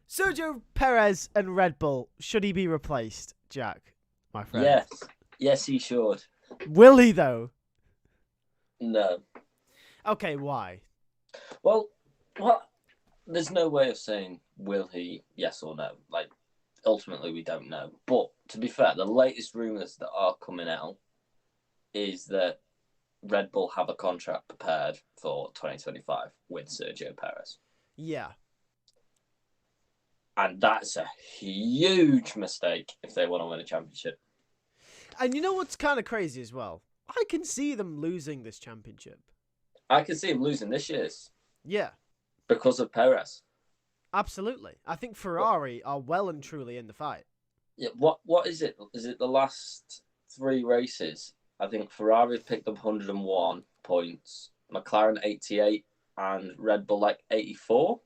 Sergio Perez and Red Bull, should he be replaced, Jack, my friend? Yes, he should. Will he, though? No. Okay, why? Well, there's no way of saying will he, yes or no. Like, ultimately, we don't know. But to be fair, the latest rumours that are coming out is that Red Bull have a contract prepared for 2025 with Sergio Perez. Yeah. And that's a huge mistake if they want to win a championship. And you know what's kind of crazy as well? I can see them losing this championship. I can see him losing this year's. Yeah. Because of Perez. Absolutely. I think Ferrari are well and truly in the fight. Yeah. What is it? Is it the last 3 races? I think Ferrari picked up 101 points, McLaren 88, and Red Bull like 84?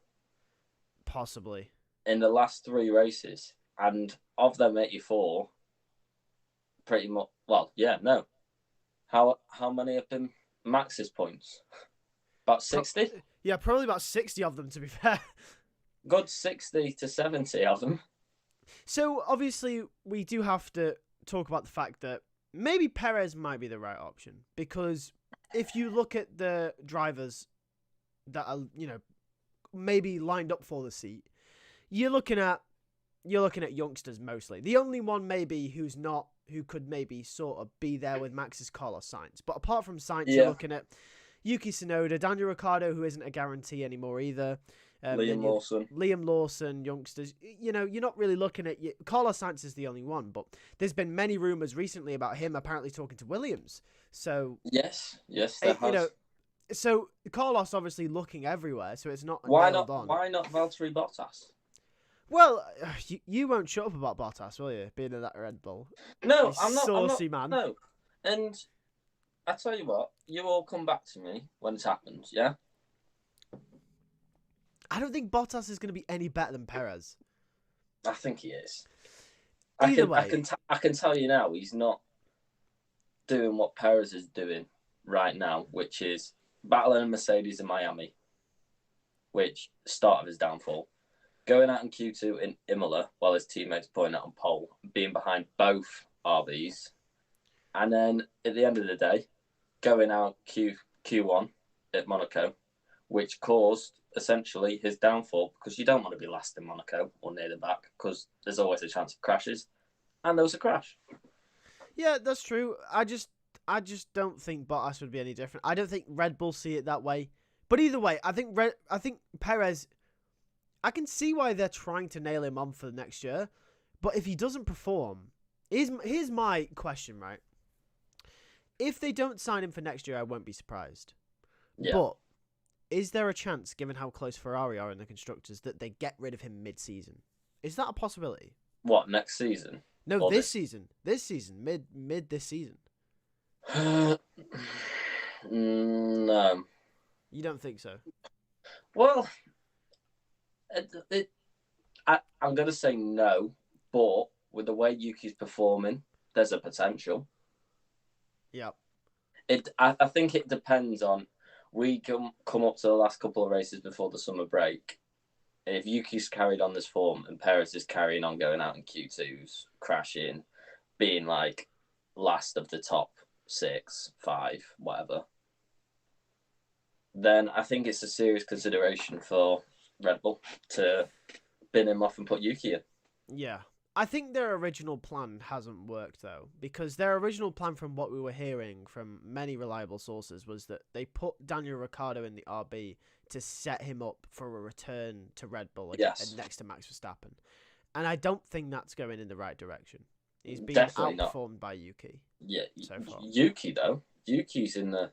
Possibly. In the last 3 races. And of them 84, pretty much, How many have been Max's points? About 60? Yeah, probably about 60 of them, to be fair. Good 60 to 70 of them. So, obviously, we do have to talk about the fact that maybe Perez might be the right option. Because if you look at the drivers that are, maybe lined up for the seat, you're looking at youngsters mostly. The only one maybe who could maybe sort of be there with Max is Carlos Sainz. But apart from Sainz, you're looking at Yuki Tsunoda, Daniel Ricciardo, who isn't a guarantee anymore either. Liam Lawson, youngsters. You're not really looking at... Carlos Sainz is the only one, but there's been many rumours recently about him apparently talking to Williams. So... Yes, there has. So Carlos obviously looking everywhere, so it's not Why nailed not? on. Why not Valtteri Bottas? Well, you won't shut up about Bottas, will you? Being in that Red Bull. No, You I'm not. saucy man. No, and I tell you what, you all come back to me when it happens. Yeah. I don't think Bottas is going to be any better than Perez. I think he is. Either way, I can tell you now, he's not doing what Perez is doing right now, which is battling a Mercedes in Miami, which start of his downfall. Going out in Q2 in Imola while his teammates point out on pole, being behind both RBs, and then at the end of the day, going out Q1 at Monaco, which caused essentially his downfall because you don't want to be last in Monaco or near the back because there's always a chance of crashes, and there was a crash. Yeah, that's true. I just don't think Bottas would be any different. I don't think Red Bull see it that way. But either way, I think Perez. I can see why they're trying to nail him on for next year, but if he doesn't perform, here's my question, right? If they don't sign him for next year, I won't be surprised. Yeah. But is there a chance, given how close Ferrari are in the constructors, that they get rid of him mid-season? Is that a possibility? What, next season? No, or this season. This season, mid this season. No. You don't think so? Well, I'm going to say no, but with the way Yuki's performing, there's a potential. Yeah. I think it depends on, we come up to the last couple of races before the summer break. If Yuki's carried on this form and Perez is carrying on going out in Q2s, crashing, being like last of the top 6, 5, whatever, then I think it's a serious consideration for Red Bull to bin him off and put Yuki in. Yeah. I think their original plan hasn't worked, though, because their original plan, from what we were hearing from many reliable sources, was that they put Daniel Ricciardo in the RB to set him up for a return to Red Bull again, next to Max Verstappen. And I don't think that's going in the right direction. He's being outperformed by Yuki. Yeah, so far. Yuki, though. Yuki's in the...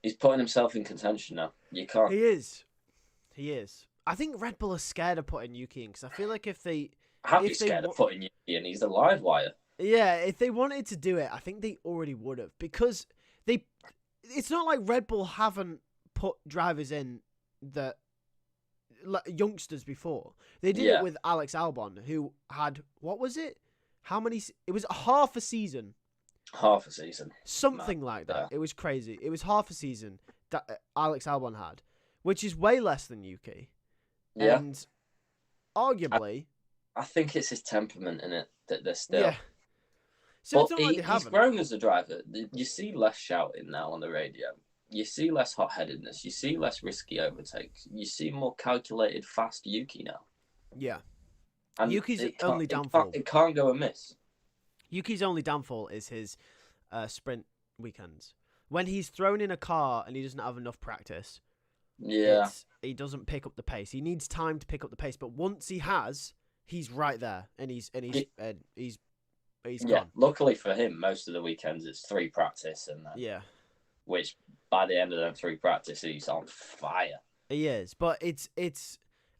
He's putting himself in contention now. You can't... He is. I think Red Bull are scared of putting Yuki in, because I feel like if they... I'd be scared of putting Yuki in. He's a live wire. Yeah, if they wanted to do it, I think they already would have, because it's not like Red Bull haven't put drivers in that youngsters before. They did it with Alex Albon, who had, what was it? How many? It was half a season. Half a season. Something like that. It was crazy. It was half a season that Alex Albon had, which is way less than Yuki. Yeah. And arguably, I think it's his temperament in it that they're still. yeah. So But it's not like they he's haven't. grown as a driver. You see less shouting now on the radio. You see less hot-headedness. You see less risky overtakes. You see more calculated, fast Yuki now. Yeah. And Yuki's it only can't, downfall. it can't go amiss. Yuki's only downfall is his sprint weekends. When he's thrown in a car and he doesn't have enough practice, Yeah. he doesn't pick up the pace. He needs time to pick up the pace, but once he has, he's right there, and he's gone. Luckily for him, most of the weekends it's 3 practice, and which by the end of them 3 practice, he's on fire. He is, but it's.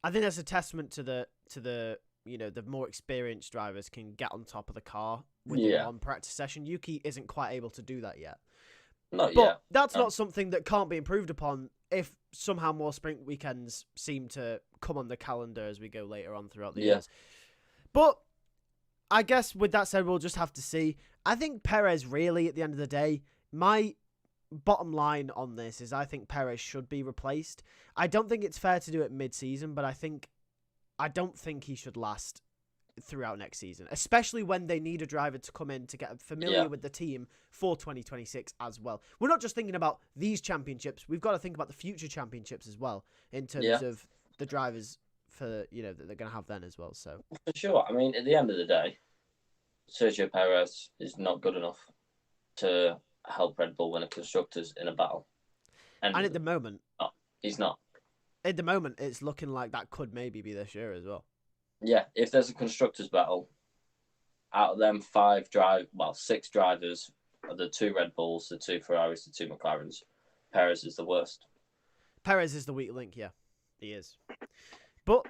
I think that's a testament to the the more experienced drivers can get on top of the car within one practice session. Yuki isn't quite able to do that yet. Not but yet. That's not something that can't be improved upon if somehow more sprint weekends seem to come on the calendar as we go later on throughout the years. But I guess with that said, we'll just have to see. I think Perez really, at the end of the day, my bottom line on this is I think Perez should be replaced. I don't think it's fair to do it mid-season, but I don't think he should last throughout next season, especially when they need a driver to come in to get familiar with the team for 2026 as well. We're not just thinking about these championships. We've got to think about the future championships as well in terms of the drivers for that they're going to have then as well. So for sure. I mean, at the end of the day, Sergio Perez is not good enough to help Red Bull win a constructors in a battle. And at the moment, he's not. At the moment, it's looking like that could maybe be this year as well. Yeah, if there's a constructors battle, out of them 6 drivers, the 2 Red Bulls, the 2 Ferraris, the 2 McLarens, Perez is the worst. Perez is the weak link, yeah. He is. But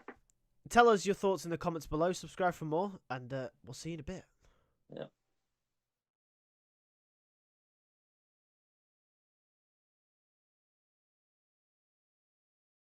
tell us your thoughts in the comments below. Subscribe for more, and we'll see you in a bit. Yeah.